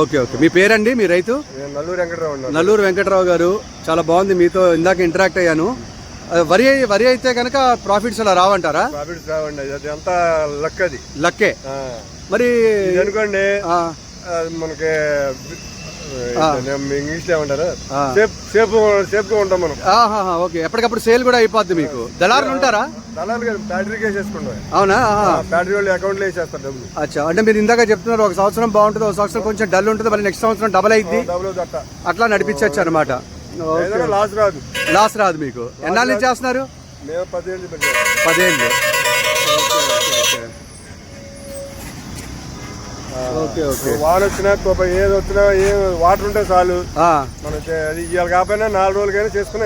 Okay okay. మీ పేరండి? మీ రైతు? నల్లూరు వెంకటరావు గారు. చాలా బాగుంది, మీతో ఇందాక ఇంటరాక్ట్ అయ్యాను. వరి అయితే కనుక ప్రాఫిట్స్ అలా రావంటారా? ప్రాఫిట్స్ రావండి, అది అంతా లక్. అది లక్కే. మరి అనుకోండి మనకి ఇంగ్లీష్ లో ఏమంటారు, సేఫ్ గా ఉంటాం మనం. ఓకే, ఎప్పటికప్పుడు సేల్ కూడా అయిపోద్ది మీకు. దళారులు ఉంటారా? దళారులు కాదు, బ్యాటరీకి వేసేసుకుంటాం. అవునా? బ్యాటరీ వాళ్ళు అకౌంట్ లో వేసేస్తారు డబ్బులు. అచ్చా, అంటే మీరు ఇందాక చెప్తున్నారు ఒక సంవత్సరం బాగుంటుంది, ఒక సంవత్సరం కొంచెం డల్ ఉంటుంది, మళ్ళీ నెక్స్ట్ సంవత్సరం డబల్ అయింది, అట్లా నడిపించచ్చు అనమాట. లాస్ రాదు మీకు. ఎన్నాళ్ళ నుంచి చేస్తున్నారు? మేము 10 ఏళ్ళు. 10 ఏళ్ళు. వాన వచ్చినా ఏది వచ్చినా వాటర్ ఉంటే చాలు మనకి. అది ఇవాళ కాకపోయినా 4 రోజులకైనా చేసుకున్నా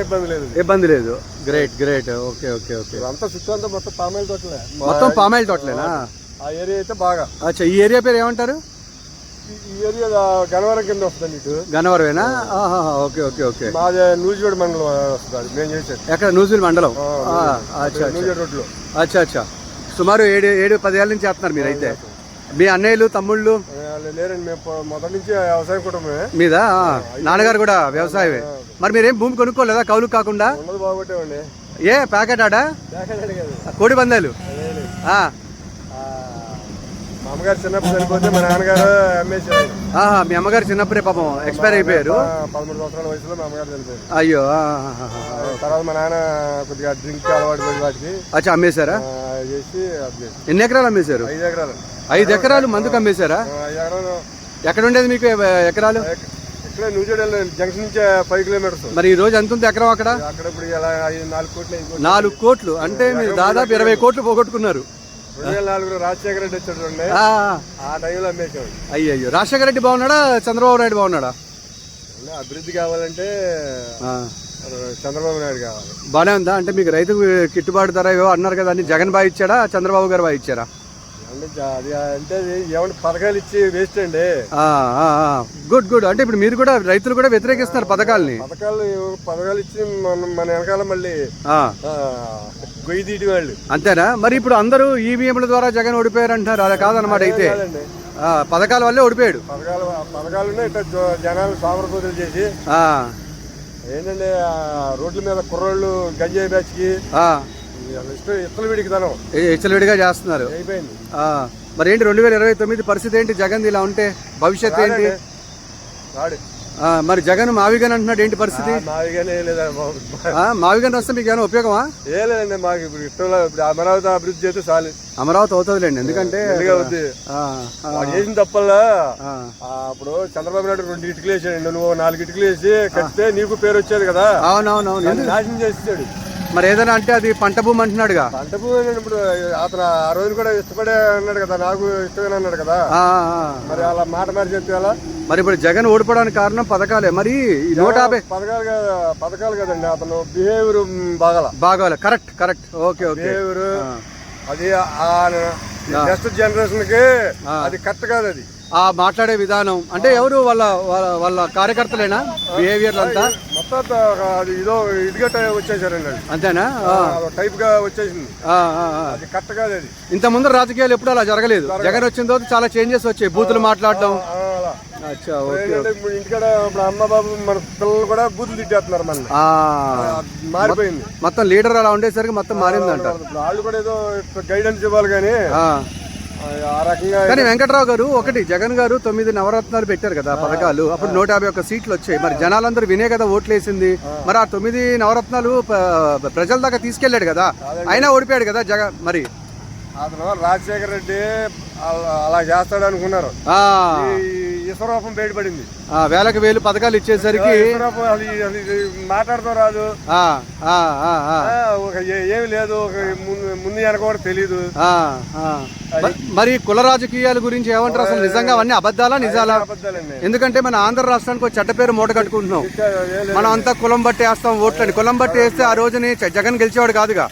ఇబ్బంది లేదు. Great great. Okay okay okay. అంతా చుట్టూ అంతా మొత్తం పామాయిల్ తోటలే. మొత్తం పామాయిల్ తోటలేనా? ఆ ఏరియా అయితే బాగా. అచ్చా, ఈ ఏరియా పేరు ఏమంటారు? ఈ ఏరియా గన్నవరం కింద వస్తుంది. మీకు గన్నవరమేనా? Okay okay okay. మాది నూజివేడ్ మండలం వస్తుంది మేము చేసేది. ఎక్కడ? నూజివేడ్ మండలం. నూజివేడ్ రోడ్లో. అచ్చా అచ్చా. సుమారు 7-10 ఏళ్ళ నుంచి చేస్తున్నారు మీరైతే. మీ అన్నయ్యలు తమ్ముళ్ళు లేరండి, మేము మొదటి నుంచి వ్యవసాయం కుటుంబమే. మీద నాన్నగారు కూడా వ్యవసాయమే. మరి మీరేం భూమి కొనుక్కోలేదా కౌలు కాకుండా? బాగుంటామండి. ఏ ప్యాకెట్ ఆడా? కోడి పందాలు? మా అమ్మగారు చిన్నప్పుడు చనిపోతే మా నాన్నగారు అమ్మేశారు. మీ అమ్మగారు చిన్నప్పుడే పాపం ఎక్స్పైర్ అయిపోయారు. 13 సంవత్సరాల వయసులో మా అమ్మగారు చనిపోయారు. అయ్యో. తర్వాత మా నాన్న కొద్దిగా డ్రింక్ అలవాటు పడి వాటికి అచ్చా అమ్మేశారా? చేసి ఎన్ని ఎకరాలు అమ్మేశారు? 5 ఎకరాలు. 5 ఎకరాలు మందుకు అమ్మేశారా? 5 ఎకరాలు. ఎక్కడ ఉండేది మీకు ఎకరాలు? ఇక్కడ నూజివేడ్ జంక్షన్ నుంచి 5 కిలోమీటర్స్. మరి ఈ రోజు ఎంత ఉంది ఎకరం అక్కడ? అక్కడ ఇప్పుడు 4 కోట్లు. 4 కోట్లు అంటే మీరు దాదాపు 20 కోట్లు పోగొట్టుకున్నారు. 2004 రాజశేఖర రెడ్డి వచ్చాడు, ఆ టైంలో అమ్మేసాడు. అయ్యో, రాజశేఖర రెడ్డి బాగున్నాడా చంద్రబాబు నాయుడు బాగున్నాడా? అభివృద్ధి కావాలంటే చంద్రబాబు నాయుడు కావాలి. బానే ఉందా? అంటే మీకు రైతుకు గిట్టుబాటు ధర ఏవో అన్నారు కదా, అని జగన్ బాగా ఇచ్చాడా చంద్రబాబు గారు బాగా ఇచ్చారా? అంటే ఏమన్నా పథకాలు ఇచ్చి వేస్ట్ అండి. Good good. అంటే ఇప్పుడు మీరు కూడా రైతులు కూడా వ్యతిరేకిస్తున్నారు పథకాలని. పథకాలు ఇచ్చి మన వెనకాల మళ్ళీ గొయ్యి తీటి వాళ్ళు. అంతేనా? మరి ఇప్పుడు అందరూ ఈవీఎంల ద్వారా జగన్ ఓడిపోయారు అంటున్నారు. అలా కాదనమాట. అయితే పథకాల వల్లే ఓడిపోయాడు. పథకాలు ఇట్లా జనాలు సామర్థ్యం చేసి ఏంటంటే రోడ్ల మీద కుర్రోళ్ళు గంజాయి బ్యాచ్కి విడిగా చేస్తున్నారు. మరి ఏంటి 2029 పరిస్థితి ఏంటి జగన్ ఇలా ఉంటే? భవిష్యత్తు ఏంటి? మరి జగన్ మావిగన్ అంటున్నాడు, ఏంటి పరిస్థితి? మావిగన్ వస్తే మీకు ఏమైనా ఉపయోగమా? ఏ లేదండి, మాకు ఇప్పుడు అమరావతి అభివృద్ధి చేస్తే చాలు. అమరావతి అవుతుందిలేండి, ఎందుకంటే చేసిన తప్పల్లా. అప్పుడు చంద్రబాబు నాయుడు 2 ఇటుకలు వేసాడు, నువ్వు 4 ఇటుకలు వేసి కడితే నీకు పేరు వచ్చేది కదా. అవునవునవును, నాశనం చేసాడు. మరి ఏదైనా అంటే అది పంట భూమి అంటున్నాడుగా. పంట భూమి ఇప్పుడు అతను ఆ రోజు కూడా ఇష్టపడే అన్నాడు కదా, నాకు ఇష్టమే అన్నాడు కదా. మరి అలా మాట మరి చెప్తే అలా. మరి ఇప్పుడు జగన్ ఓడిపోవడానికి కారణం పథకాలే. మరి 150 పథకాలు కదండి, అతను బిహేవియర్ బాగాలి. Correct correct. Okay okay. Behaviour అది నెక్స్ట్ జనరేషన్ కి అది కరెక్ట్ కాదు. అది మాట్లాడే విధానం అంటే ఎవరు వాళ్ళ వాళ్ళ కార్యకర్తలేనా? బిహేవియర్ అంతా మొత్తం ఇదో ఇదిగా వచ్చేసారండి. అంతేనా? టైప్ గా వచ్చేసింది. అది కరెక్ట్ కాదు. అది ఇంత ముందు రాజకీయాలు ఎప్పుడు అలా జరగలేదు. జగన్ వచ్చిన తర్వాత చాలా చేంజెస్ వచ్చాయి, బూతులు మాట్లాడడం. ఇంటికాడ ఇప్పుడు అమ్మబాబు మన పిల్లలు కూడా బూతులు తిట్టేస్తున్నారు. మన మారిపోయింది మొత్తం. లీడర్ అలా ఉండేసరికి మొత్తం మారిందంట. వాళ్ళు కూడా ఏదో గైడెన్స్ ఇవ్వాలి కానీ కానీ వెంకట్రావు గారు ఒకటి, జగన్ గారు 9 నవరత్నాలు పెట్టారు కదా పథకాలు. అప్పుడు 151 సీట్లు వచ్చాయి. మరి జనాలందరూ వినే కదా ఓట్లు వేసింది. మరి ఆ 9 నవరత్నాలు ప్రజల దాకా తీసుకెళ్లాడు కదా, అయినా ఓడిపోయాడు కదా జగన్. మరి అతను రాజశేఖర రెడ్డి అలా చేస్తాడు అనుకున్నారు. ఈశ్వరూపం బయటపడింది. వేలకు వేలు పథకాలు ఇచ్చేసరికి మాట్లాడుతూ రాదు, ఏమి లేదు, ముందు వెనక కూడా తెలీదు. మరి కుల రాజకీయాల గురించి ఏమంటారు అసలు? నిజంగా అవన్నీ అబద్ధాలా నిజాలా? ఎందుకంటే మన ఆంధ్ర రాష్ట్రానికి ఒక చెడ్డ పేరు మూట కట్టుకుంటున్నాం. మనం అంతా కులం బట్టి వేస్తాం ఓట్లని. కులం బట్టి వేస్తే ఆ రోజుని జగన్ గెలిచేవాడు కాదుగా.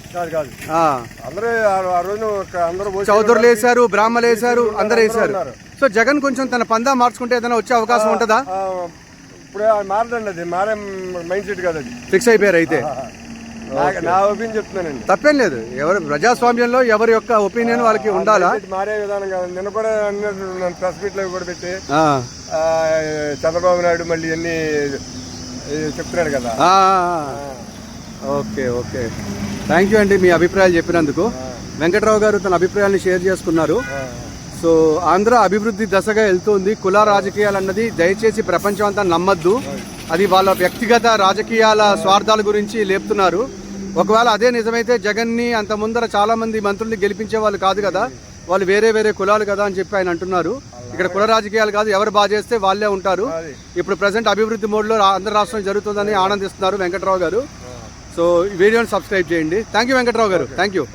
చౌదరులు వేశారు, బ్రాహ్మలు వేశారు, అందరు వేశారు. సో జగన్ కొంచెం తన పందా మార్చుకుంటే ఏదైనా వచ్చే అవకాశం ఉంటుందా? ఇప్పుడు మారదండి, అది మారే మైండ్ సెట్ కాదు. అది ఫిక్స్ అయిపోయారు అయితే. నా ఒపీనియన్ చెప్తున్నానండి. తప్పేం లేదు, ఎవరు ప్రజాస్వామ్యంలో ఎవరి యొక్క ఒపీనియన్ వాళ్ళకి ఉండాలా. మారే విధానం కాదు. నిన్న కూడా ప్రెస్ మీట్ లో కూడా పెట్టి చంద్రబాబు నాయుడు మళ్ళీ అన్ని చెప్తున్నాడు కదా. ఓకే ఓకే, థ్యాంక్ యూ అండి మీ అభిప్రాయాలు చెప్పినందుకు. వెంకట్రావు గారు తన అభిప్రాయాన్ని షేర్ చేసుకున్నారు. సో ఆంధ్ర అభివృద్ధి దశగా వెళ్తుంది. కుల రాజకీయాలు అన్నది దయచేసి ప్రపంచం అంతా నమ్మద్దు. అది వాళ్ళ వ్యక్తిగత రాజకీయాల స్వార్థాల గురించి లేపుతున్నారు. ఒకవేళ అదే నిజమైతే జగన్ని అంత ముందర చాలా మంది మంత్రుల్ని గెలిపించే వాళ్ళు కాదు కదా, వాళ్ళు వేరే వేరే కులాలు కదా అని చెప్పి ఆయన అంటున్నారు. ఇక్కడ కుల రాజకీయాలు కాదు, ఎవరు బాగా చేస్తే వాళ్ళే ఉంటారు. ఇప్పుడు ప్రజెంట్ అభివృద్ధి మోడ్లో ఆంధ్ర రాష్ట్రం జరుగుతుందని ఆనందిస్తున్నారు వెంకట్రావు గారు. సో ఈ వీడియోని సబ్స్క్రైబ్ చేయండి. థ్యాంక్ యూ వెంకట్రావు గారు, థ్యాంక్ యూ.